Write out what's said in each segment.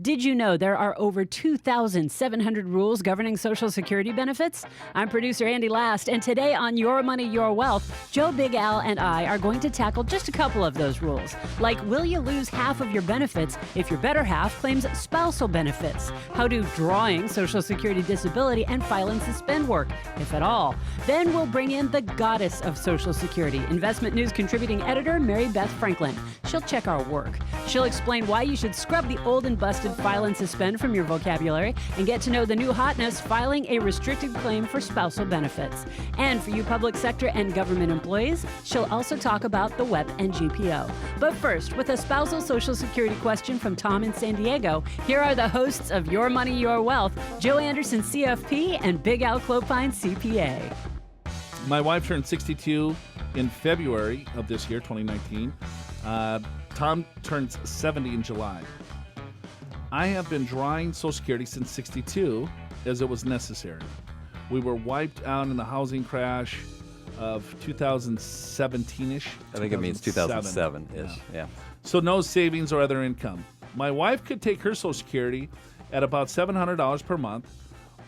Did you know there are over 2,700 rules governing Social Security benefits? I'm producer Andi Last, and today on Your Money, Your Wealth, Joe, Big Al, and I are going to tackle just a couple of those rules. Like, will you lose half of your benefits if your better half claims spousal benefits? How do drawing Social Security disability and file and suspend work, if at all? Then we'll bring in the goddess of Social Security, Investment News contributing editor Mary Beth Franklin. She'll check our work. She'll explain why you should scrub the old and busted file and suspend from your vocabulary and get to know the new hotness, filing a restricted claim for spousal benefits. And for you public sector and government employees, she'll also talk about the WEP and GPO. But first, with a spousal Social Security question from Tom in San Diego, here are the hosts of Your Money, Your Wealth, Joe Anderson, CFP, and Big Al Clopine, CPA. My wife turned 62 in February of this year, 2019. Tom turns 70 in July. I have been drawing Social Security since 62 as it was necessary. We were wiped out in the housing crash of 2017-ish. I think it means 2007-ish, yeah. So no savings or other income. My wife could take her Social Security at about $700 per month,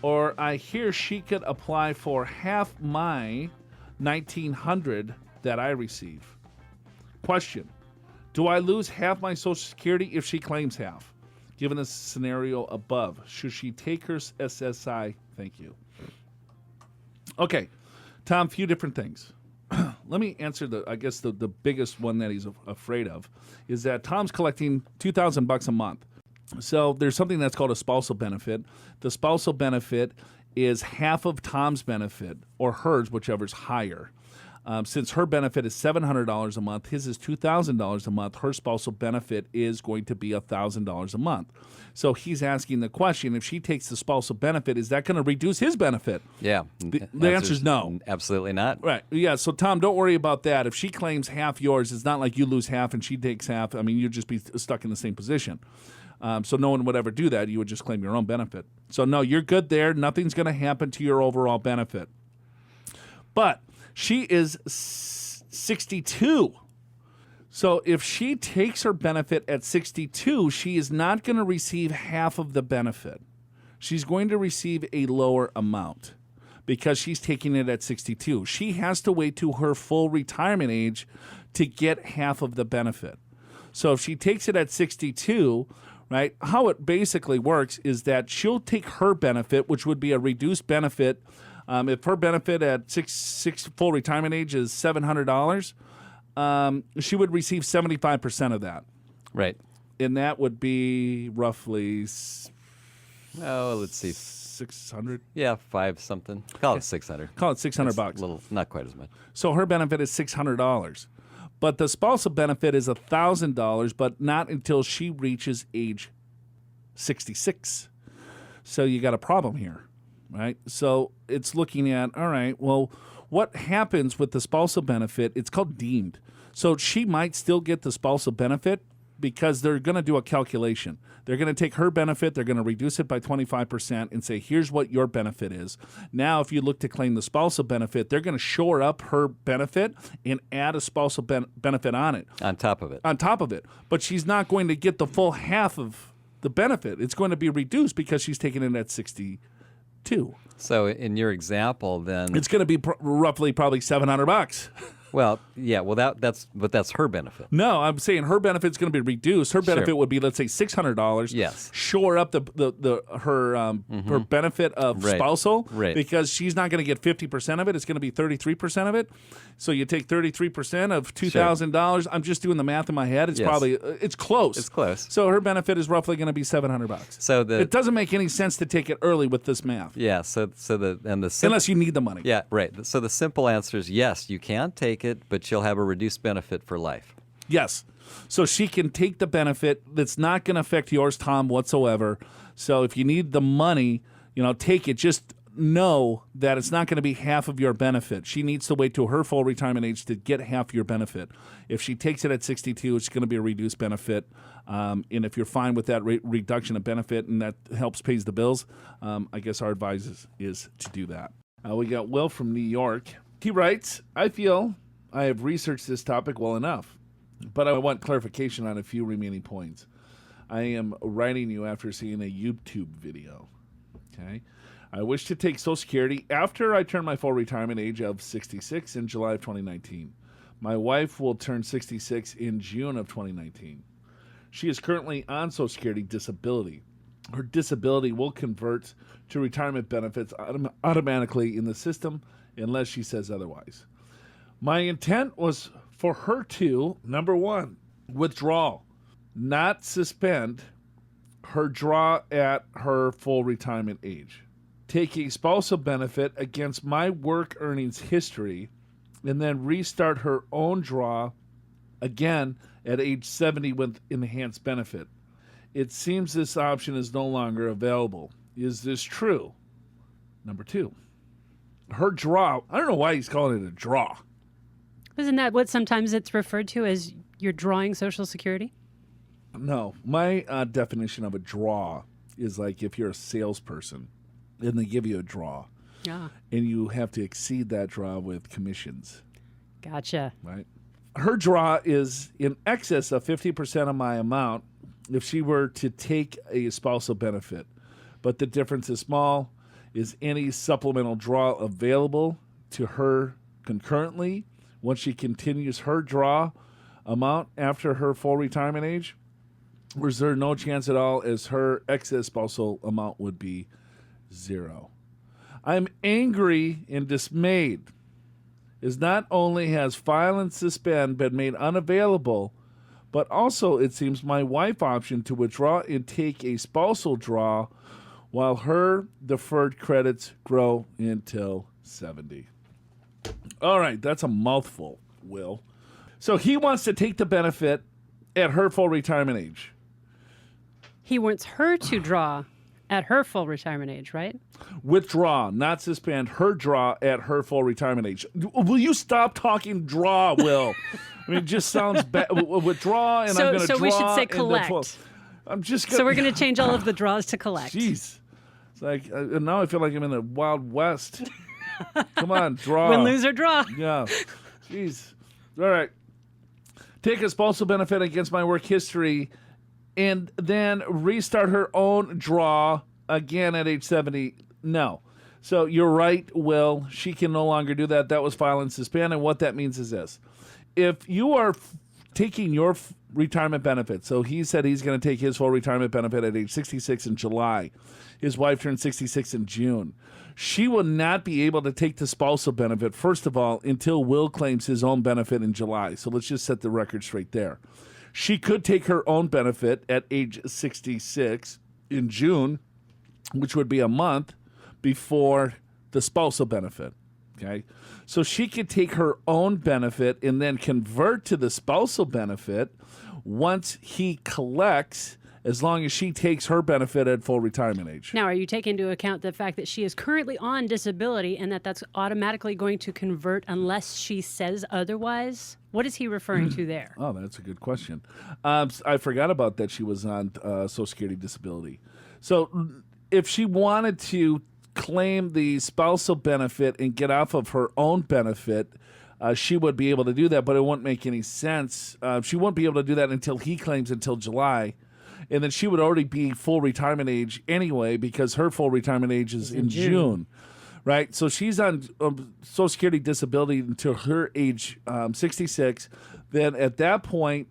or I hear she could apply for half my $1,900 that I receive. Question: do I lose half my Social Security if she claims half? Given the scenario above, should she take her SSI? Thank you. Okay, Tom, few different things. Let me answer the biggest one that he's afraid of is that Tom's collecting $2,000 a month. So there's something that's called a spousal benefit. The spousal benefit is half of Tom's benefit, or hers, whichever's higher. Since her benefit is $700 a month, his is $2,000 a month, her spousal benefit is going to be $1,000 a month. So he's asking the question, if she takes the spousal benefit, is that going to reduce his benefit? Yeah. The answer is no. Absolutely not. Right. Yeah. So, Tom, don't worry about that. If she claims half yours, it's not like you lose half and she takes half. I mean, you'd just be stuck in the same position. So no one would ever do that. You would just claim your own benefit. So, no, you're good there. Nothing's going to happen to your overall benefit. But she is 62. So if she takes her benefit at 62, she is not going to receive half of the benefit. She's going to receive a lower amount because she's taking it at 62. She has to wait to her full retirement age to get half of the benefit. So if she takes it at 62, right, how it basically works is that she'll take her benefit, which would be a reduced benefit. If her benefit at six full retirement age is $700, she would receive 75% of that. Right. And that would be roughly, let's see, 600. Yeah, 5 something. Call it 600. Call it $600. A little, not quite as much. So her benefit is $600. But the spousal benefit is $1,000, but not until she reaches age 66. So you got a problem here. Right? So it's looking at, all right, well, what happens with the spousal benefit? It's called deemed. So she might still get the spousal benefit because they're going to do a calculation. They're going to take her benefit, they're going to reduce it by 25% and say, here's what your benefit is. Now, if you look to claim the spousal benefit, they're going to shore up her benefit and add a spousal benefit on it. On top of it. On top of it. But she's not going to get the full half of the benefit. It's going to be reduced because she's taking it at 62. So in your example, then it's going to be roughly probably $700. Well, yeah, well that's her benefit. No, I'm saying her benefit's going to be reduced. Her benefit would be, let's say, $600. Yes. Shore up her benefit of spousal, because she's not going to get 50% of it. It's going to be 33% of it. So you take 33% of $2,000. I'm just doing the math in my head. It's probably it's close. It's close. So her benefit is roughly going to be $700. So it doesn't make any sense to take it early with this math. Yeah. Unless you need the money. Yeah. Right. So the simple answer is yes, you can take it, but you'll have a reduced benefit for life. Yes. So she can take the benefit that's not going to affect yours, Tom, whatsoever. So if you need the money, take it. Just know that it's not going to be half of your benefit. She needs to wait till her full retirement age to get half your benefit. If she takes it at 62, it's going to be a reduced benefit. And if you're fine with that reduction of benefit and that helps pays the bills, I guess our advice is to do that. We got Will from New York. He writes, I feel I have researched this topic well enough, but I want clarification on a few remaining points. I am writing you after seeing a YouTube video. Okay. I wish to take Social Security after I turn my full retirement age of 66 in July of 2019. My wife will turn 66 in June of 2019. She is currently on Social Security disability. Her disability will convert to retirement benefits automatically in the system unless she says otherwise. My intent was for her to, number one, withdraw, not suspend her draw at her full retirement age. Take a spousal benefit against my work earnings history, and then restart her own draw again at age 70 with enhanced benefit. It seems this option is no longer available. Is this true? Number two, her draw, I don't know why he's calling it a draw. Isn't that what sometimes it's referred to as you're drawing Social Security? No, my definition of a draw is like if you're a salesperson and they give you a draw. Yeah. And you have to exceed that draw with commissions. Gotcha. Right? Her draw is in excess of 50% of my amount if she were to take a spousal benefit. But the difference is small. Is any supplemental draw available to her concurrently once she continues her draw amount after her full retirement age? Or is there no chance at all as her excess spousal amount would be zero? I'm angry and dismayed as not only has file and suspend been made unavailable, but also it seems my wife option to withdraw and take a spousal draw while her deferred credits grow until 70. All right, that's a mouthful, Will. So he wants to take the benefit at her full retirement age. He wants her to draw at her full retirement age, right? Withdraw, not suspend her draw at her full retirement age. Will you stop talking draw, Will? I mean, it just sounds bad. Withdraw, and I'm going to draw. So we should say collect. I'm just gonna, So we're going to change all of the draws to collect. Jeez. It's like, now I feel like I'm in the Wild West. Come on, draw. Win, lose, or draw. Yeah. Jeez. All right. Take a spousal benefit against my work history and then restart her own draw again at age 70. No. So you're right, Will. She can no longer do that. That was file and suspend. And what that means is this. If you are taking your retirement benefit, so he said he's going to take his full retirement benefit at age 66 in July. His wife turned 66 in June. She will not be able to take the spousal benefit, first of all, until Will claims his own benefit in July. So let's just set the record straight there. She could take her own benefit at age 66 in June, which would be a month before the spousal benefit. Okay? So she could take her own benefit and then convert to the spousal benefit once he collects, as long as she takes her benefit at full retirement age. Now, are you taking into account the fact that she is currently on disability and that's automatically going to convert unless she says otherwise? What is he referring to there? Oh, that's a good question. I forgot about that she was on Social Security disability. So if she wanted to claim the spousal benefit and get off of her own benefit, she would be able to do that, but it wouldn't make any sense. She won't be able to do that until he claims until July. And then she would already be full retirement age anyway because her full retirement age is in June. Right? So she's on Social Security disability until her age 66. Then at that point,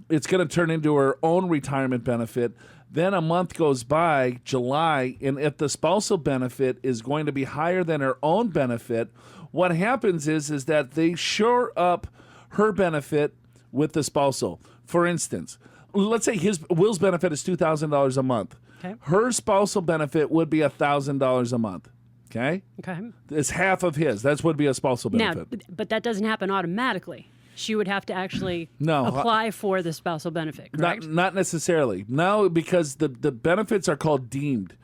it's going to turn into her own retirement benefit. Then a month goes by, July, and if the spousal benefit is going to be higher than her own benefit, what happens is that they shore up her benefit with the spousal. For instance, let's say Will's benefit is $2,000 a month. Okay. Her spousal benefit would be $1,000 a month. Okay? Okay. It's half of his. That's would be a spousal benefit. Now, but that doesn't happen automatically. She would have to actually No, apply for the spousal benefit, correct? Not necessarily. No, because the benefits are called deemed.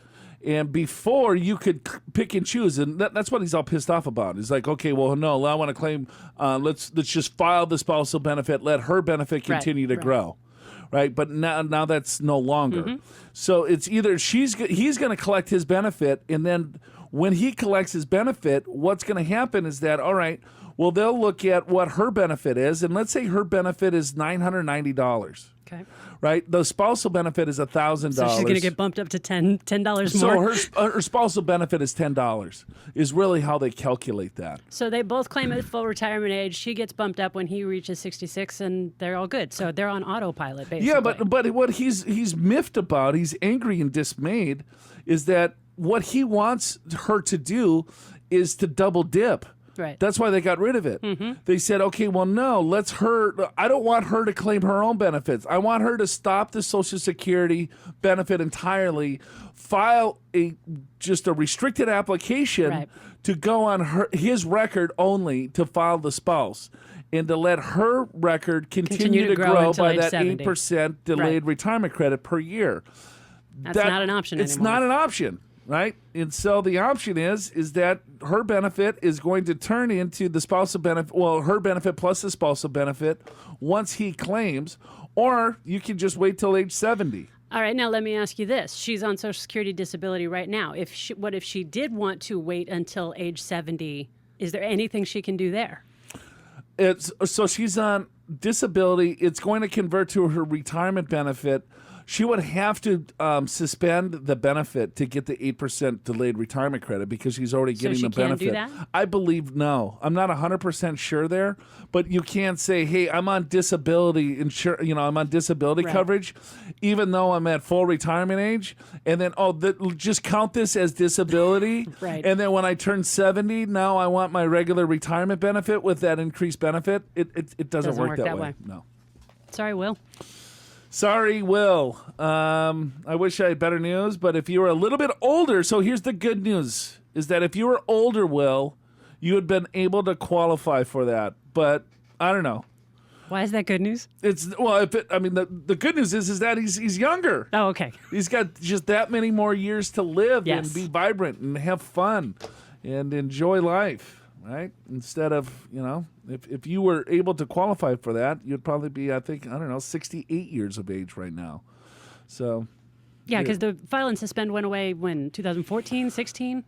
And before, you could pick and choose, and that's what he's all pissed off about. He's like, okay, well, no, I want to claim, let's just file the spousal benefit, let her benefit continue to grow. Right, but now that's no longer. Mm-hmm. So it's either he's going to collect his benefit, and then when he collects his benefit, what's going to happen is that, all right, Well, they'll look at what her benefit is, and let's say her benefit is $990. Okay. Right? The spousal benefit is $1,000. So she's going to get bumped up to $10 So more. her spousal benefit is $10, is really how they calculate that. So they both claim at full retirement age. She gets bumped up when he reaches 66, and they're all good. So they're on autopilot, basically. Yeah, but what he's miffed about, he's angry and dismayed, is that what he wants her to do is to double dip. Right. That's why they got rid of it. Mm-hmm. They said, okay, well, no, I don't want her to claim her own benefits. I want her to stop the Social Security benefit entirely, file just a restricted application to go on his record only to file the spouse, and to let her record continue to grow by that 70. 8% delayed retirement credit per year. That's not an option It's anymore. not an option. Right? And so the option is that her benefit is going to turn into the spousal benefit, well, her benefit plus the spousal benefit once he claims, or you can just wait till age 70. All right, now let me ask you this. She's on Social Security disability right now. What if she did want to wait until age 70? Is there anything she can do there? So she's on disability. It's going to convert to her retirement benefit. She would have to suspend the benefit to get the 8% delayed retirement credit because she's already getting the benefit. So she can't do that? I believe no. I'm not 100% sure there, but you can't say, "Hey, I'm on disability I'm on disability coverage, even though I'm at full retirement age," and then just count this as disability. Right. And then when I turn 70, now I want my regular retirement benefit with that increased benefit. It doesn't work that way. No. Sorry, Will. Sorry, Will. I wish I had better news, but if you were a little bit older, so here's the good news, is that if you were older, Will, you had been able to qualify for that. But I don't know. Why is that good news? The good news is that he's younger. Oh, okay. He's got just that many more years to live Yes. and be vibrant and have fun and enjoy life. Right? Instead of, if you were able to qualify for that, you'd probably be, 68 years of age right now. So. Yeah, because the file and suspend went away when, 2014, 16?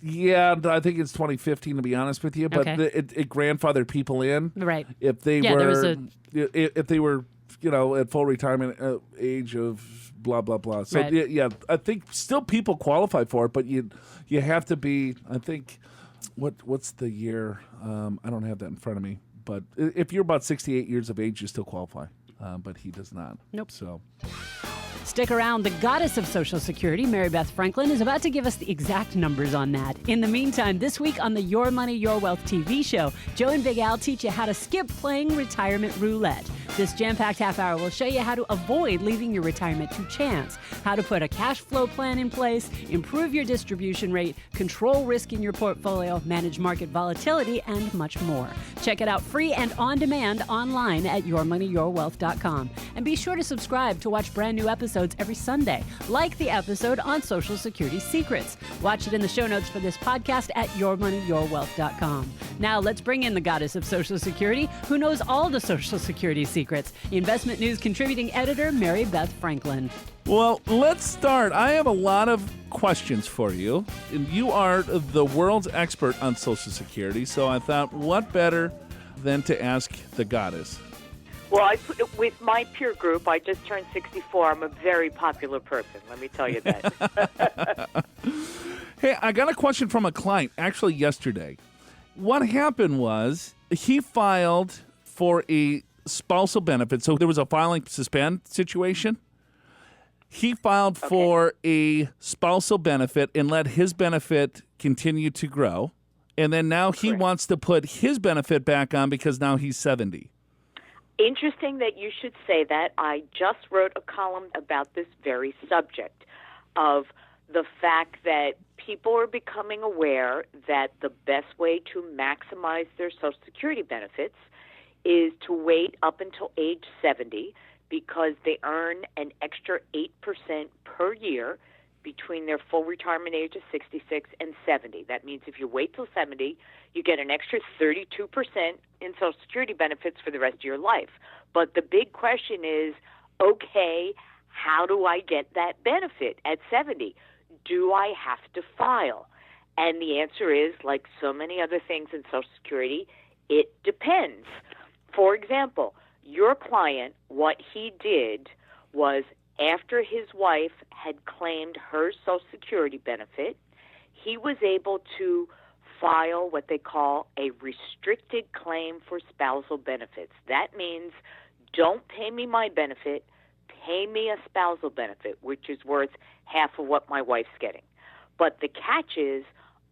Yeah, I think it's 2015 to be honest with you, but it grandfathered people in. Right. If they were at full retirement age of blah blah blah. So I think still people qualify for it, but you have to be. I think what's the year? I don't have that in front of me, but if you're about 68 years of age, you still qualify. But he does not. Nope. So. Stick around. The goddess of Social Security, Mary Beth Franklin, is about to give us the exact numbers on that. In the meantime, this week on the Your Money, Your Wealth TV show, Joe and Big Al teach you how to skip playing retirement roulette. This jam-packed half hour will show you how to avoid leaving your retirement to chance, how to put a cash flow plan in place, improve your distribution rate, control risk in your portfolio, manage market volatility, and much more. Check it out free and on demand online at yourmoneyyourwealth.com. And be sure to subscribe to watch brand new episodes every Sunday, like the episode on Social Security secrets. Watch it in the show notes for this podcast at yourmoneyyourwealth.com. Now let's bring in the goddess of Social Security, who knows all the Social Security secrets, Investment News contributing editor Mary Beth Franklin. Well, let's start. I have a lot of questions for you, and you are the world's expert on Social Security, so I thought, what better than to ask the goddess? Well, with my peer group, I just turned 64. I'm a very popular person, let me tell you that. Hey, I got a question from a client, actually yesterday. What happened was he filed for a spousal benefit. So there was a filing suspend situation. He filed for a spousal benefit and let his benefit continue to grow. And then now he wants to put his benefit back on because now he's 70. Interesting that you should say that. I just wrote a column about this very subject of the fact that people are becoming aware that the best way to maximize their Social Security benefits is to wait up until age 70 because they earn an extra 8% per year between their full retirement age of 66 and 70. That means if you wait till 70, you get an extra 32% in Social Security benefits for the rest of your life. But the big question is, okay, how do I get that benefit at 70? Do I have to file? And the answer is, like so many other things in Social Security, it depends. For example, your client, what he did was after his wife had claimed her Social Security benefit, he was able to file what they call a restricted claim for spousal benefits. That means don't pay me my benefit, pay me a spousal benefit, which is worth half of what my wife's getting. But the catch is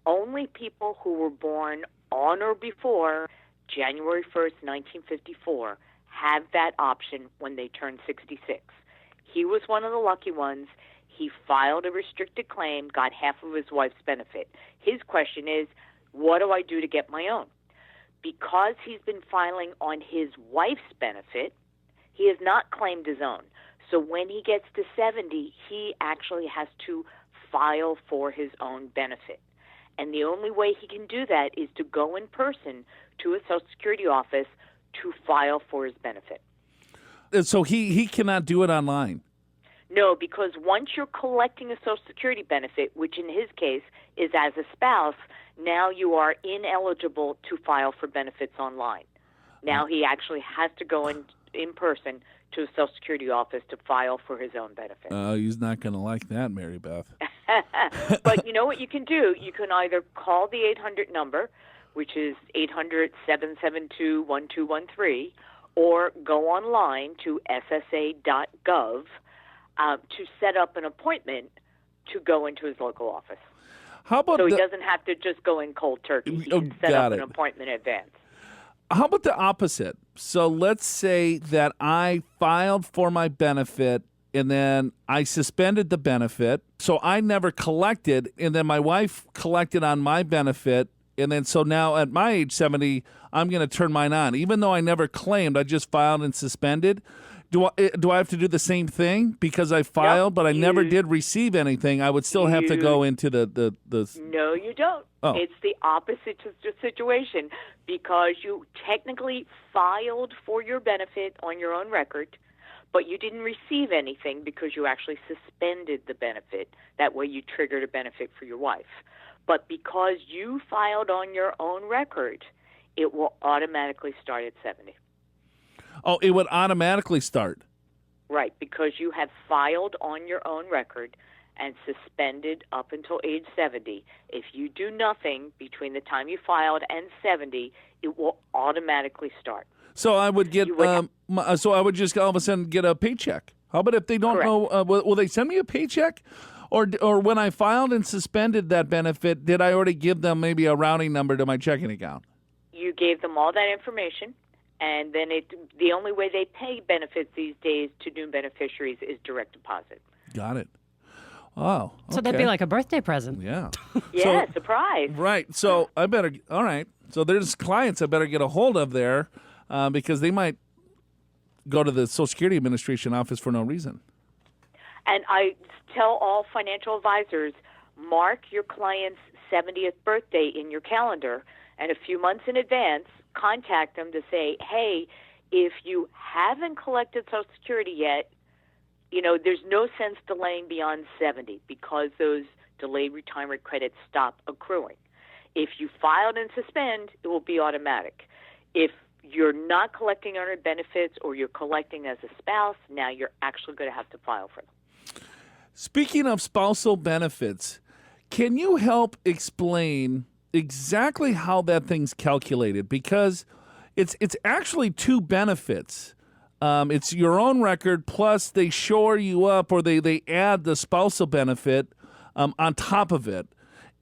only people who were born on or before January 1st, 1954 have that option when they turn 66. He was one of the lucky ones. He filed a restricted claim, got half of his wife's benefit. His question is, what do I do to get my own? Because he's been filing on his wife's benefit, he has not claimed his own. So when he gets to 70, he actually has to file for his own benefit. And the only way he can do that is to go in person to a Social Security office to file for his benefit. So he cannot do it online? No, because once you're collecting a Social Security benefit, which in his case is as a spouse, now you are ineligible to file for benefits online. Now he actually has to go in person to a Social Security office to file for his own benefit. He's not going to like that, Mary Beth. But you know what you can do? You can either call the 800 number, which is 800-772-1213, or go online to ssa.gov to set up an appointment to go into his local office. How about so he doesn't have to just go in cold turkey. He can set up an appointment in advance. How about the opposite? So let's say that I filed for my benefit and then I suspended the benefit, so I never collected, and then my wife collected on my benefit, and then so now at my age 70, I'm going to turn mine on. Even though I never claimed, I just filed and suspended. Do I have to do the same thing because I filed, but I never did receive anything? I would still have to go into the. No, you don't. Oh. It's the opposite situation because you technically filed for your benefit on your own record, but you didn't receive anything because you actually suspended the benefit. That way you triggered a benefit for your wife. But because you filed on your own record, it will automatically start at 70. Oh, it would automatically start. Right, because you have filed on your own record and suspended up until age 70. If you do nothing between the time you filed and 70, it will automatically start. So I would get. So I would just all of a sudden get a paycheck. How about if they don't know? Will they send me a paycheck? Or when I filed and suspended that benefit, did I already give them maybe a routing number to my checking account? You gave them all that information. And then the only way they pay benefits these days to new beneficiaries is direct deposit. Got it. Oh, okay. So that'd be like a birthday present. Yeah. Yeah, surprise. Right. So I better, all right. So there's clients I better get a hold of there because they might go to the Social Security Administration office for no reason. And I tell all financial advisors, mark your client's 70th birthday in your calendar, and a few months in advance, contact them to say, hey, if you haven't collected Social Security yet, there's no sense delaying beyond 70 because those delayed retirement credits stop accruing. If you filed and suspend, it will be automatic. If you're not collecting earned benefits or you're collecting as a spouse, now you're actually going to have to file for them. Speaking of spousal benefits, can you help explain exactly how that thing's calculated? Because it's actually two benefits. It's your own record, plus they shore you up or they add the spousal benefit on top of it.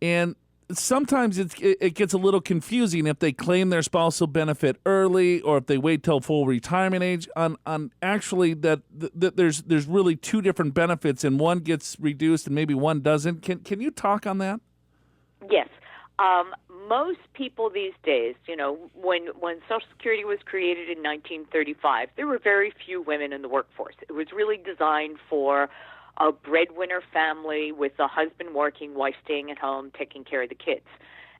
And sometimes it gets a little confusing if they claim their spousal benefit early or if they wait till full retirement age. On actually that there's really two different benefits and one gets reduced and maybe one doesn't. Can you talk on that? Yes. Most people these days, when Social Security was created in 1935, there were very few women in the workforce. It was really designed for a breadwinner family with a husband working, wife staying at home, taking care of the kids.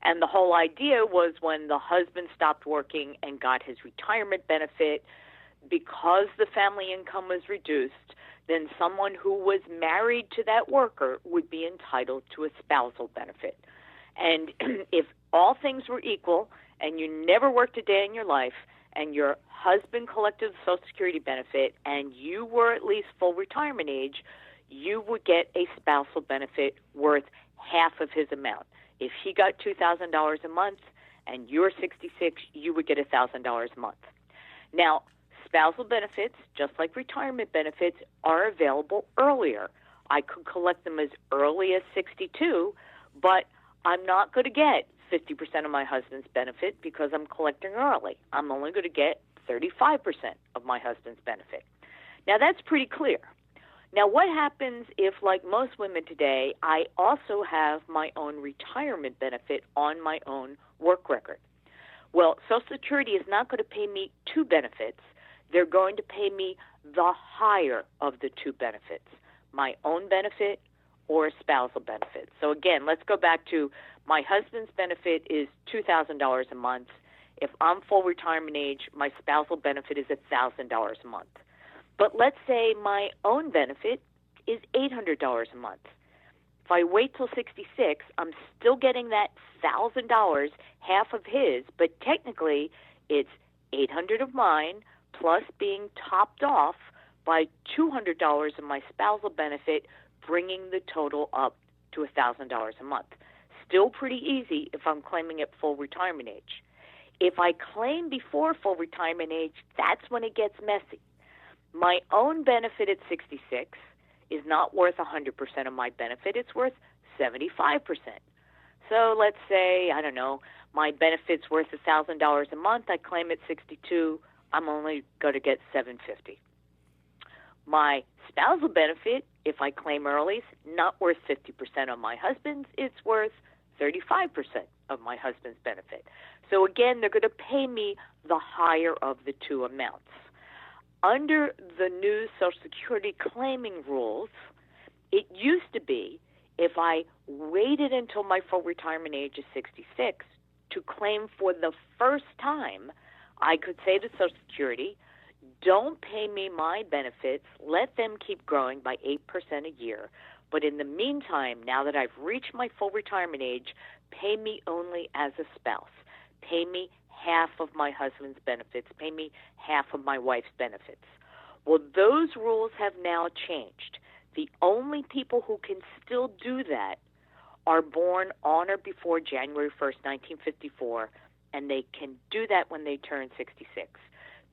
And the whole idea was when the husband stopped working and got his retirement benefit, because the family income was reduced, then someone who was married to that worker would be entitled to a spousal benefit. And if all things were equal and you never worked a day in your life and your husband collected the Social Security benefit and you were at least full retirement age, you would get a spousal benefit worth half of his amount. If he got $2,000 a month and you're 66, you would get $1,000 a month. Now, spousal benefits, just like retirement benefits, are available earlier. I could collect them as early as 62, but I'm not going to get 50% of my husband's benefit because I'm collecting early. I'm only going to get 35% of my husband's benefit. Now, that's pretty clear. Now, what happens if, like most women today, I also have my own retirement benefit on my own work record? Well, Social Security is not going to pay me two benefits. They're going to pay me the higher of the two benefits, my own benefit or a spousal benefit. So again, let's go back to my husband's benefit is $2,000 a month. If I'm full retirement age, my spousal benefit is $1,000 a month. But let's say my own benefit is $800 a month. If I wait till 66, I'm still getting that $1,000, half of his, but technically it's $800 of mine plus being topped off by $200 of my spousal benefit, bringing the total up to $1,000 a month. Still pretty easy if I'm claiming at full retirement age. If I claim before full retirement age, that's when it gets messy. My own benefit at 66 is not worth 100% of my benefit. It's worth 75%. So let's say, I don't know, my benefit's worth $1,000 a month. I claim at 62, I'm only going to get $750. My spousal benefit, if I claim early, is not worth 50% of my husband's. It's worth 35% of my husband's benefit. So again, they're going to pay me the higher of the two amounts. Under the new Social Security claiming rules, it used to be if I waited until my full retirement age is 66 to claim for the first time, I could say to Social Security, don't pay me my benefits, let them keep growing by 8% a year. But in the meantime, now that I've reached my full retirement age, pay me only as a spouse. Pay me half of my husband's benefits, pay me half of my wife's benefits. Well, those rules have now changed. The only people who can still do that are born on or before January 1st, 1954, and they can do that when they turn 66.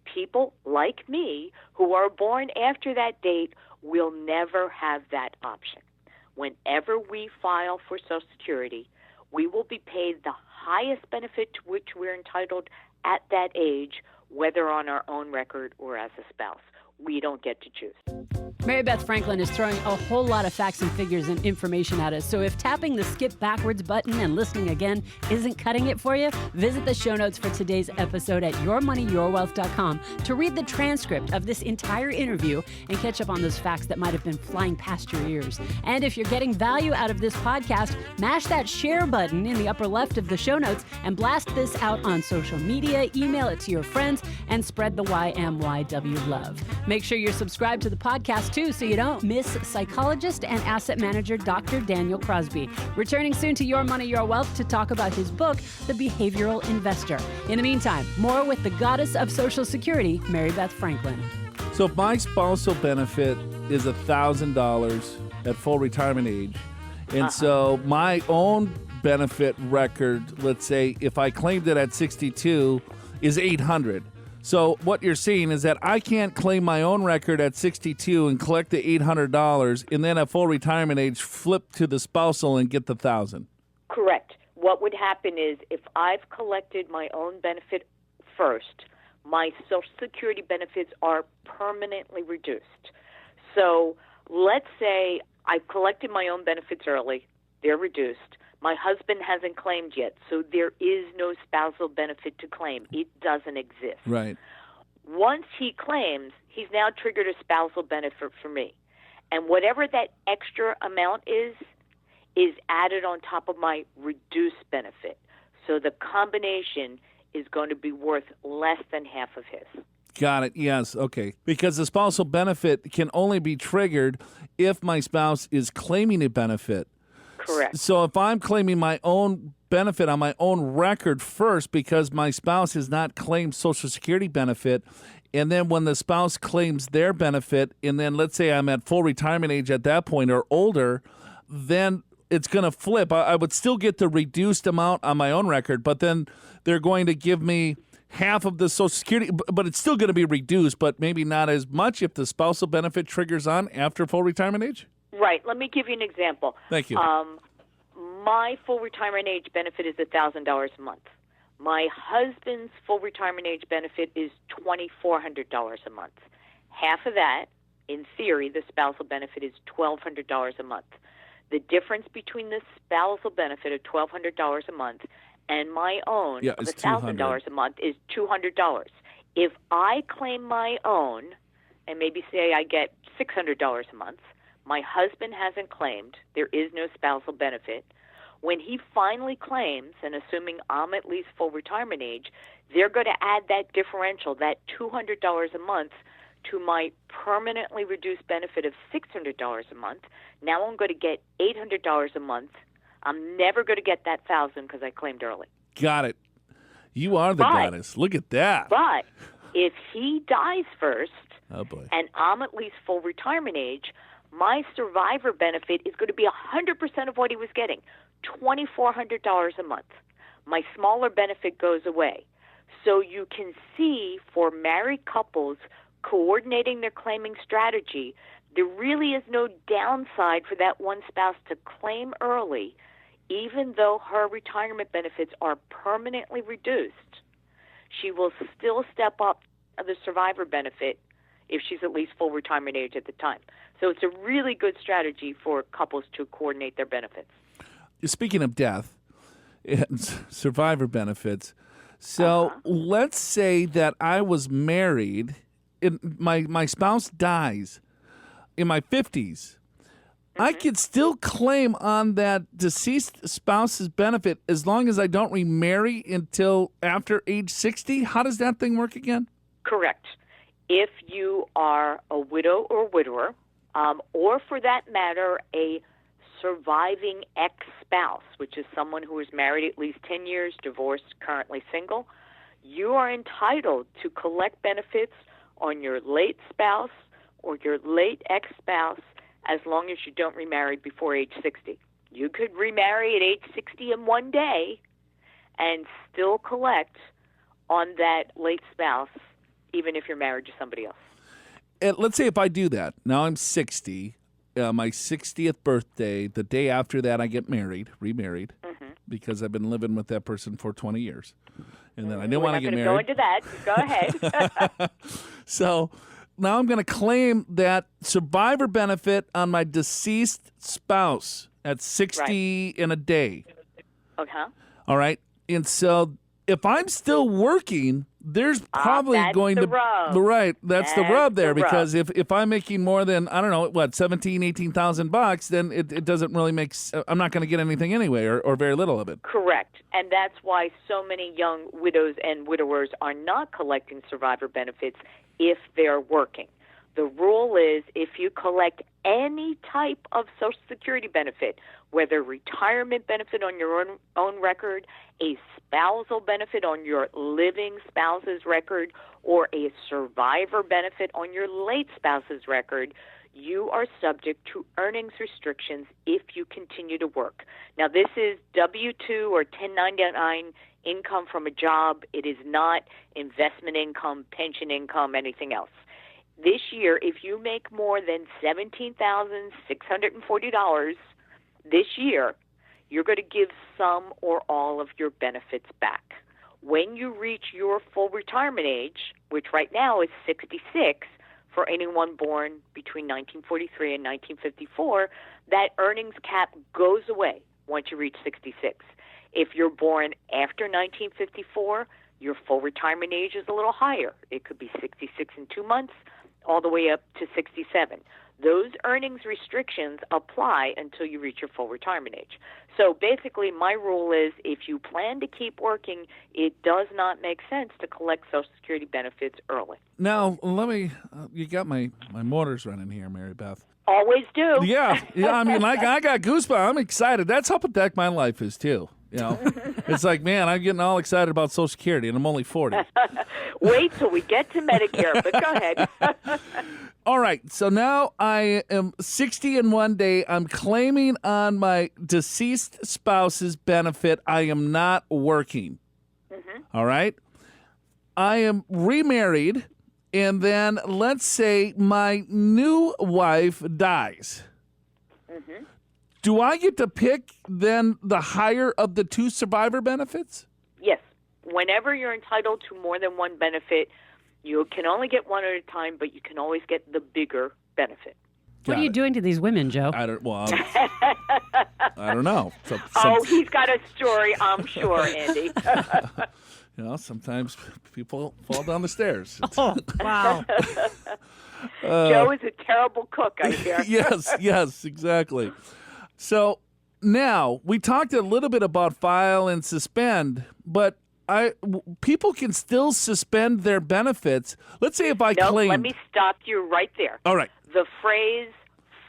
People like me who are born after that date will never have that option. Whenever we file for Social Security, we will be paid the highest benefit to which we're entitled at that age, whether on our own record or as a spouse. We don't get to choose. Mary Beth Franklin is throwing a whole lot of facts and figures and information at us. So if tapping the skip backwards button and listening again isn't cutting it for you, visit the show notes for today's episode at yourmoneyyourwealth.com to read the transcript of this entire interview and catch up on those facts that might have been flying past your ears. And if you're getting value out of this podcast, mash that share button in the upper left of the show notes and blast this out on social media, email it to your friends, and spread the YMYW love. Make sure you're subscribed to the podcast too, so you don't miss psychologist and asset manager Dr. Daniel Crosby, returning soon to Your Money, Your Wealth to talk about his book, The Behavioral Investor. In the meantime, more with the goddess of Social Security, Mary Beth Franklin. So if my spousal benefit is $1,000 at full retirement age, and so my own benefit record, let's say if I claimed it at 62, is $800. So what you're seeing is that I can't claim my own record at 62 and collect the $800 and then at full retirement age flip to the spousal and get the $1,000. Correct. What would happen is if I've collected my own benefit first, my Social Security benefits are permanently reduced. So let's say I've collected my own benefits early. They're reduced. My husband hasn't claimed yet, so there is no spousal benefit to claim. It doesn't exist. Right. Once he claims, he's now triggered a spousal benefit for me. And whatever that extra amount is added on top of my reduced benefit. So the combination is going to be worth less than half of his. Got it. Yes. Okay. Because the spousal benefit can only be triggered if my spouse is claiming a benefit. Correct. So if I'm claiming my own benefit on my own record first because my spouse has not claimed Social Security benefit, and then when the spouse claims their benefit, and then let's say I'm at full retirement age at that point or older, then it's going to flip. I would still get the reduced amount on my own record, but then they're going to give me half of the Social Security, but it's still going to be reduced, but maybe not as much if the spousal benefit triggers on after full retirement age? Right. Let me give you an example. Thank you. My full retirement age benefit is $1,000 a month. My husband's full retirement age benefit is $2,400 a month. Half of that, in theory, the spousal benefit is $1,200 a month. The difference between the spousal benefit of $1,200 a month and my own of $1,000 a month is $200. If I claim my own, and maybe say I get $600 a month, my husband hasn't claimed, there is no spousal benefit. When he finally claims, and assuming I'm at least full retirement age, they're going to add that differential, that $200 a month, to my permanently reduced benefit of $600 a month. Now I'm going to get $800 a month. I'm never going to get that $1,000 because I claimed early. Got it. You are the goddess. Look at that. But if he dies first, oh boy, and I'm at least full retirement age, my survivor benefit is going to be 100% of what he was getting, $2,400 a month. My smaller benefit goes away. So you can see for married couples coordinating their claiming strategy, there really is no downside for that one spouse to claim early, even though her retirement benefits are permanently reduced. She will still step up the survivor benefit if she's at least full retirement age at the time. So it's a really good strategy for couples to coordinate their benefits. Speaking of death and survivor benefits, so let's say that I was married, and my spouse dies in my 50s. I could still claim on that deceased spouse's benefit as long as I don't remarry until after age 60? How does that thing work again? Correct. If you are a widow or widower, or for that matter, a surviving ex-spouse, which is someone who is married at least 10 years, divorced, currently single, you are entitled to collect benefits on your late spouse or your late ex-spouse as long as you don't remarry before age 60. You could remarry at age 60 in one day and still collect on that late spouse, even if you're married to somebody else. And let's say if I do that, now I'm 60, my 60th birthday, the day after that I get remarried, because I've been living with that person for 20 years. And then I didn't want to get married. We're not going to go into that. Go ahead. So now I'm going to claim that survivor benefit on my deceased spouse at 60 in a day. Okay. All right. And so if I'm still working, there's probably going to rub. Right. That's the rub there, the rub. because if I'm making more than, I don't know, what, $18,000, then it doesn't really make, I'm not going to get anything anyway, or very little of it. Correct. And that's why so many young widows and widowers are not collecting survivor benefits if they're working. The rule is if you collect any type of Social Security benefit, whether retirement benefit on your own record, a spousal benefit on your living spouse's record, or a survivor benefit on your late spouse's record, you are subject to earnings restrictions if you continue to work. Now, this is W-2 or 1099 income from a job. It is not investment income, pension income, anything else. This year, if you make more than $17,640 this year, you're going to give some or all of your benefits back. When you reach your full retirement age, which right now is 66, for anyone born between 1943 and 1954, that earnings cap goes away once you reach 66. If you're born after 1954, your full retirement age is a little higher. It could be 66 and 2 months, all the way up to 67. those earnings restrictions apply until you reach your full retirement age. So basically, my rule is if you plan to keep working, it does not make sense to collect Social Security benefits early. Now, let me, you got my motors running here, Mary Beth. Always do. Yeah, I mean, like, I got goosebumps. I'm excited. That's how pathetic my life is, too. You know, it's like, man, I'm getting all excited about Social Security, and I'm only 40. Wait till we get to Medicare, but go ahead. All right, so now I am 60 in one day. I'm claiming on my deceased spouse's benefit. I am not working. All right? I am remarried, and then let's say my new wife dies. Do I get to pick then the higher of the two survivor benefits? Yes. Whenever you're entitled to more than one benefit, you can only get one at a time, but you can always get the bigger benefit. What are you doing to these women, Joe? I don't. Well, I don't know. Oh, he's got a story, I'm sure, Andy. You know, sometimes people fall down the stairs. Oh, wow. Joe is a terrible cook, I hear. Yes, exactly. So now we talked a little bit about file and suspend, but people can still suspend their benefits. Let's say if I claim. Let me stop you right there. All right. The phrase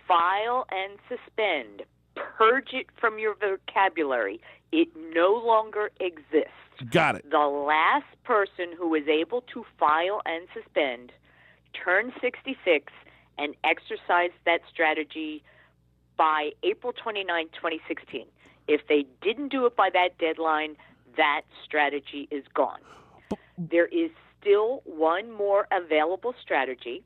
file and suspend, purge it from your vocabulary. It no longer exists. Got it. The last person who was able to file and suspend turned 66 and exercised that strategy by April 29, 2016. If they didn't do it by that deadline, that strategy is gone. There is still one more available strategy,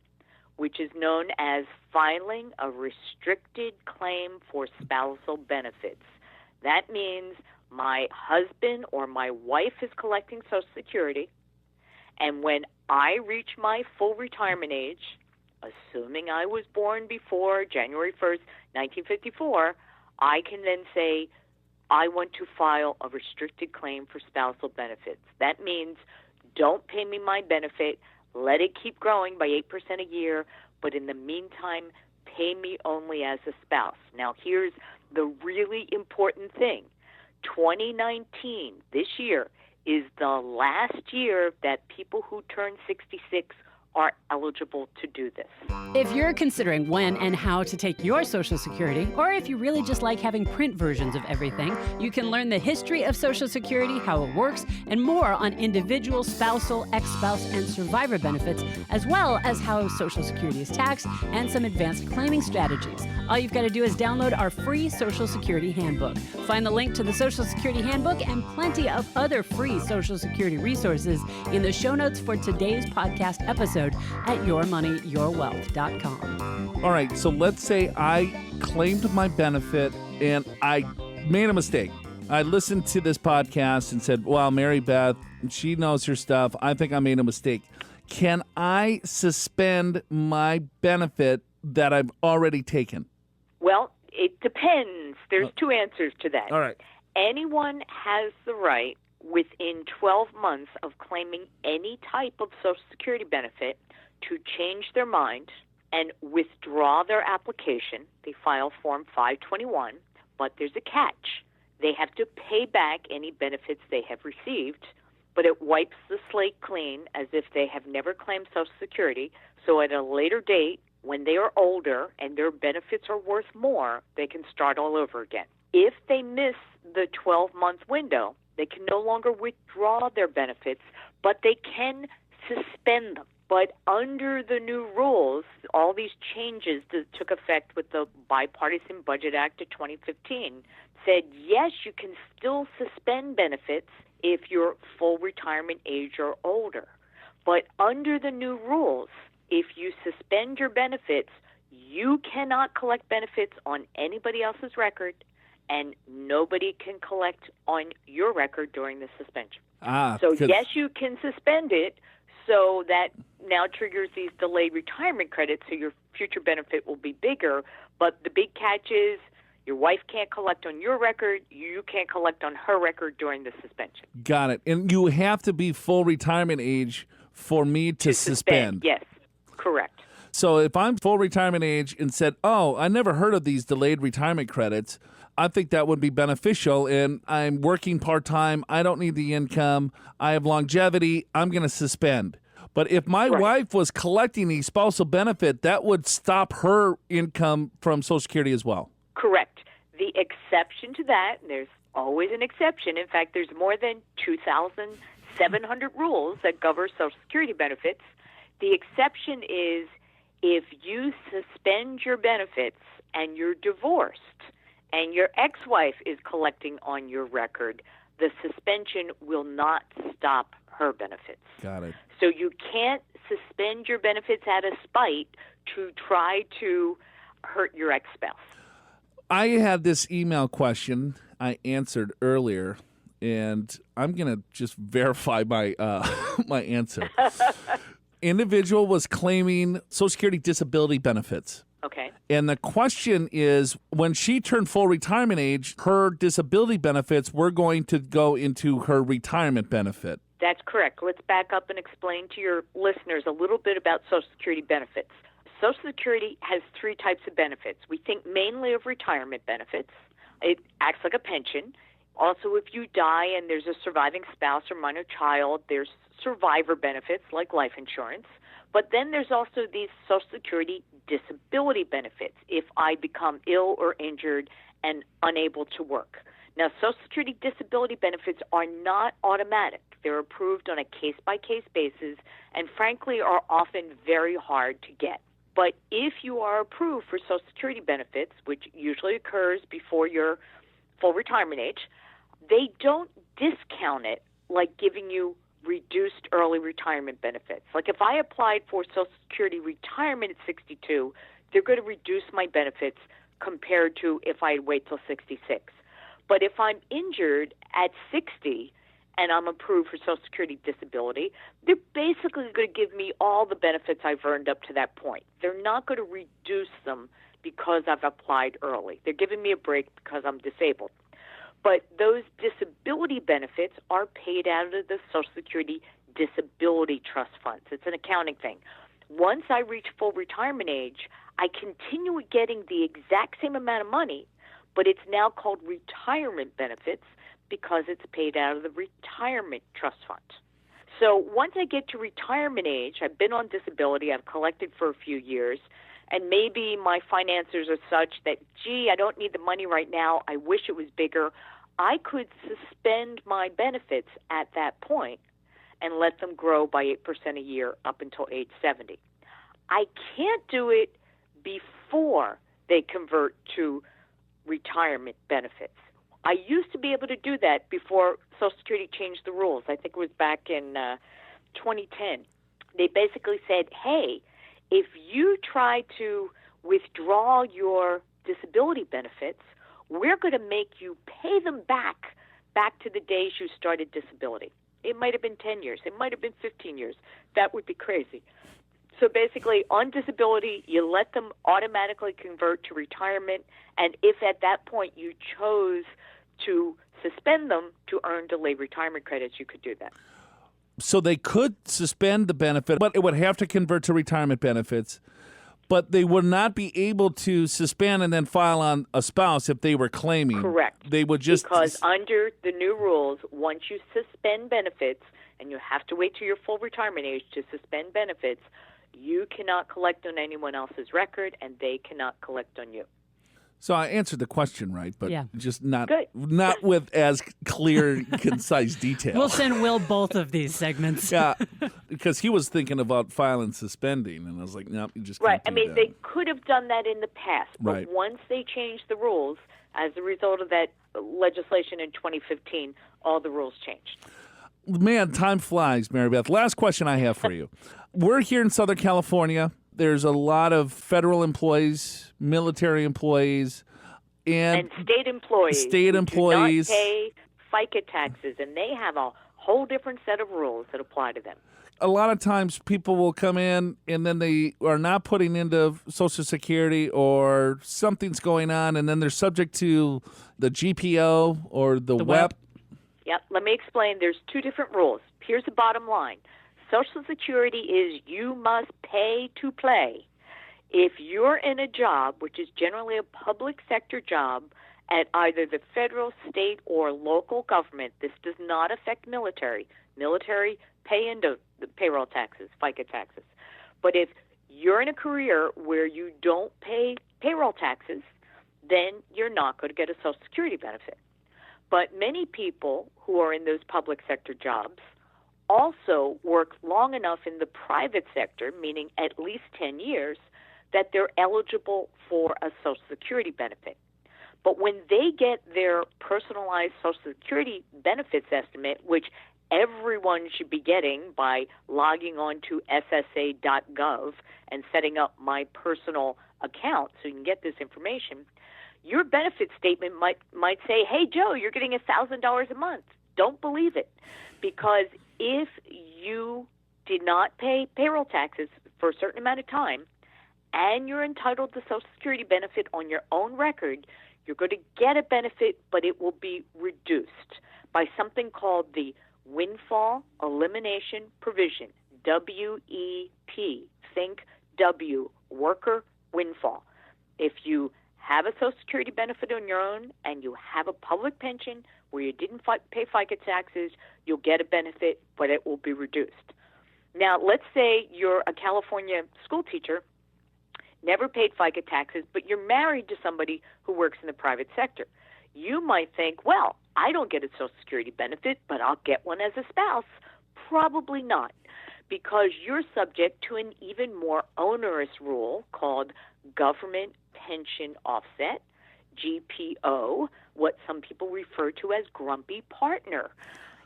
which is known as filing a restricted claim for spousal benefits. That means my husband or my wife is collecting Social Security, and when I reach my full retirement age, assuming I was born before January 1st, 1954, I can then say, I want to file a restricted claim for spousal benefits. That means don't pay me my benefit, let it keep growing by 8% a year, but in the meantime, pay me only as a spouse. Now, here's the really important thing. 2019, this year, is the last year that people who turn 66 are eligible to do this. If you're considering when and how to take your Social Security, or if you really just like having print versions of everything, you can learn the history of Social Security, how it works, and more on individual, spousal, ex-spouse, and survivor benefits, as well as how Social Security is taxed and some advanced claiming strategies. All you've got to do is download our free Social Security Handbook. Find the link to the Social Security Handbook and plenty of other free Social Security resources in the show notes for today's podcast episode at yourmoneyyourwealth.com. All right, so let's say I claimed my benefit and I made a mistake. I listened to this podcast and said, well, Mary Beth, she knows her stuff. I think I made a mistake. Can I suspend my benefit that I've already taken? Well, it depends. There's two answers to that. All right. Anyone has the right within 12 months of claiming any type of Social Security benefit to change their mind and withdraw their application. They file Form 521, but there's a catch. They have to pay back any benefits they have received, but it wipes the slate clean as if they have never claimed Social Security. So at a later date, when they are older and their benefits are worth more, they can start all over again. If they miss the 12-month window, they can no longer withdraw their benefits, but they can suspend them. But under the new rules, all these changes that took effect with the Bipartisan Budget Act of 2015 said, yes, you can still suspend benefits if you're full retirement age or older. But under the new rules, if you suspend your benefits, you cannot collect benefits on anybody else's record, and nobody can collect on your record during the suspension. So yes, you can suspend it, so that now triggers these delayed retirement credits, so your future benefit will be bigger. But the big catch is your wife can't collect on your record, you can't collect on her record during the suspension. Got it. And you have to be full retirement age for me to suspend. Yes, correct. So if I'm full retirement age and said, oh, I never heard of these delayed retirement credits, I think that would be beneficial. And I'm working part-time. I don't need the income. I have longevity. I'm going to suspend. But if my wife was collecting the spousal benefit, that would stop her income from Social Security as well. Correct. The exception to that, and there's always an exception. In fact, there's more than 2,700 rules that govern Social Security benefits. The exception is if you suspend your benefits and you're divorced and your ex-wife is collecting on your record, the suspension will not stop her benefits. Got it. So you can't suspend your benefits out of spite to try to hurt your ex-spouse. I had this email question I answered earlier, and I'm going to just verify my my answer. Individual was claiming Social Security disability benefits. Okay. And the question is, when she turned full retirement age, her disability benefits were going to go into her retirement benefit. That's correct. Let's back up and explain to your listeners a little bit about Social Security benefits. Social Security has three types of benefits. We think mainly of retirement benefits. It acts like a pension. Also, if you die and there's a surviving spouse or minor child, there's survivor benefits like life insurance. But then there's also these Social Security disability benefits if I become ill or injured and unable to work. Now, Social Security disability benefits are not automatic. They're approved on a case-by-case basis and, frankly, are often very hard to get. But if you are approved for Social Security benefits, which usually occurs before your full retirement age, they don't discount it like giving you reduced early retirement benefits. Like if I applied for Social Security retirement at 62, they're going to reduce my benefits compared to if I wait till 66. But if I'm injured at 60 and I'm approved for Social Security disability, they're basically going to give me all the benefits I've earned up to that point. They're not going to reduce them because I've applied early. They're giving me a break because I'm disabled. But those disability benefits are paid out of the Social Security Disability Trust Funds. It's an accounting thing. Once I reach full retirement age, I continue getting the exact same amount of money, but it's now called retirement benefits because it's paid out of the Retirement Trust Fund. So once I get to retirement age, I've been on disability, I've collected for a few years, and maybe my finances are such that, gee, I don't need the money right now, I wish it was bigger, I could suspend my benefits at that point and let them grow by 8% a year up until age 70. I can't do it before they convert to retirement benefits. I used to be able to do that before Social Security changed the rules. I think it was back in 2010. They basically said, hey, if you try to withdraw your disability benefits, we're going to make you pay them back to the days you started disability. It might have been 10 years. It might have been 15 years. That would be crazy. So basically, on disability, you let them automatically convert to retirement, and if at that point you chose to suspend them to earn delayed retirement credits, you could do that. So they could suspend the benefit, but it would have to convert to retirement benefits. But they would not be able to suspend and then file on a spouse if they were claiming. Correct. They would just... Because under the new rules, once you suspend benefits, and you have to wait till your full retirement age to suspend benefits, you cannot collect on anyone else's record, and they cannot collect on you. So I answered the question right, but just not Good. not with as clear, concise detail. We'll send Will both of these segments. Yeah, because he was thinking about filing suspending, and I was like, nope, you just can't do that. They could have done that in the past, but Right. once they changed the rules, as a result of that legislation in 2015, all the rules changed. Man, time flies, Mary Beth. Last question I have for you. We're here in Southern California. There's a lot of federal employees, military employees, and state employees. State employees do not pay FICA taxes, and they have a whole different set of rules that apply to them. A lot of times people will come in and then they are not putting into Social Security or something's going on, and then they're subject to the GPO or the WEP. Yep. Let me explain. There's two different rules. Here's the bottom line. Social Security is you must pay to play. If you're in a job, which is generally a public sector job, at either the federal, state, or local government, this does not affect military. Military pay into the payroll taxes, FICA taxes. But if you're in a career where you don't pay payroll taxes, then you're not going to get a Social Security benefit. But many people who are in those public sector jobs also work long enough in the private sector, meaning at least 10 years, that they're eligible for a Social Security benefit. But when they get their personalized Social Security benefits estimate, which everyone should be getting by logging on to ssa.gov and setting up my personal account so you can get this information, your benefit statement might say, hey, Joe, you're getting $1,000 a month. Don't believe it. Because if you did not pay payroll taxes for a certain amount of time and you're entitled to Social Security benefit on your own record, you're going to get a benefit, but it will be reduced by something called the Windfall Elimination Provision, WEP. Think W, worker windfall. If you have a Social Security benefit on your own and you have a public pension where you didn't pay FICA taxes, you'll get a benefit, but it will be reduced. Now, let's say you're a California school teacher, never paid FICA taxes, but you're married to somebody who works in the private sector. You might think, well, I don't get a Social Security benefit, but I'll get one as a spouse. Probably not, because you're subject to an even more onerous rule called Government Pension Offset, GPO, what some people refer to as grumpy partner.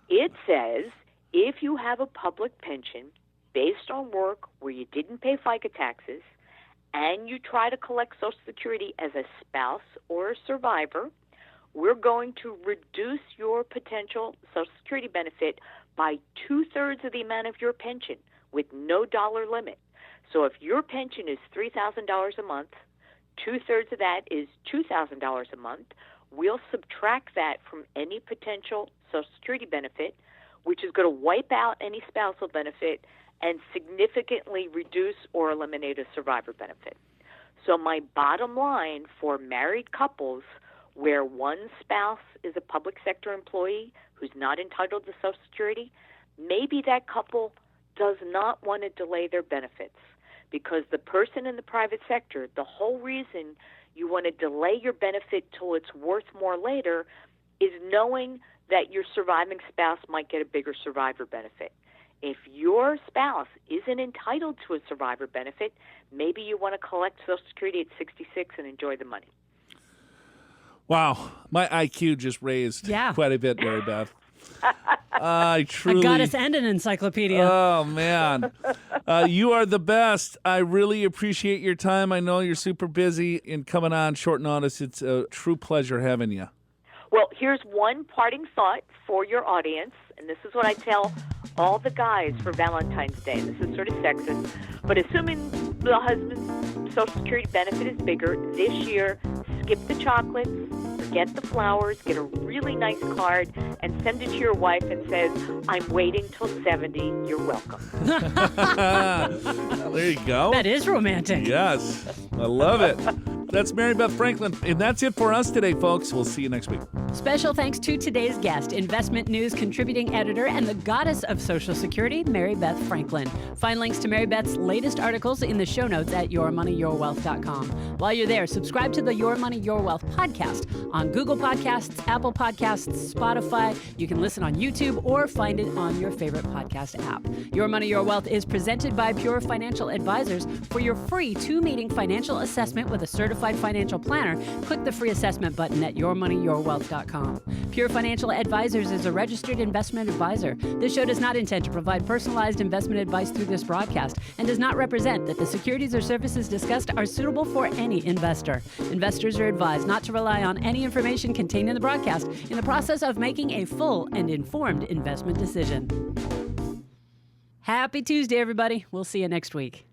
It says if you have a public pension based on work where you didn't pay FICA taxes and you try to collect Social Security as a spouse or a survivor, we're going to reduce your potential Social Security benefit by 2/3 of the amount of your pension with no dollar limit. So if your pension is $3,000 a month, 2/3 of that is $2,000 a month. We'll subtract that from any potential Social Security benefit, which is going to wipe out any spousal benefit and significantly reduce or eliminate a survivor benefit. So my bottom line for married couples where one spouse is a public sector employee who's not entitled to Social Security, maybe that couple does not want to delay their benefits, because the person in the private sector, the whole reason you want to delay your benefit till it's worth more later is knowing that your surviving spouse might get a bigger survivor benefit. If your spouse isn't entitled to a survivor benefit, maybe you want to collect Social Security at 66 and enjoy the money. Wow, my IQ just raised quite a bit, Mary Beth. I truly... A goddess and an encyclopedia. Oh, man. You are the best. I really appreciate your time. I know you're super busy and coming on short notice. It's a true pleasure having you. Well, here's one parting thought for your audience, and this is what I tell all the guys for Valentine's Day. This is sort of sexist, but assuming the husband's Social Security benefit is bigger, this year, skip the chocolates, forget the flowers, get a really nice card, and send it to your wife and says, I'm waiting till 70, you're welcome. There you go. That is romantic. Yes, I love it. That's Mary Beth Franklin, and that's it for us today, folks. We'll see you next week. Special thanks to today's guest, Investment News contributing editor and the goddess of Social Security, Mary Beth Franklin. Find links to Mary Beth's latest articles in the show notes at yourmoneyyourwealth.com. While you're there, subscribe to the Your Money, Your Wealth podcast on Google Podcasts, Apple Podcasts, Spotify. You can listen on YouTube or find it on your favorite podcast app. Your Money, Your Wealth is presented by Pure Financial Advisors. For your free 2-meeting financial assessment with a certified financial planner, click the free assessment button at yourmoneyyourwealth.com. Pure Financial Advisors is a registered investment advisor. This show does not intend to provide personalized investment advice through this broadcast and does not represent that the securities or services discussed are suitable for any investor. Investors are advised not to rely on any information contained in the broadcast in the process of making a full and informed investment decision. Happy Tuesday, everybody. We'll see you next week.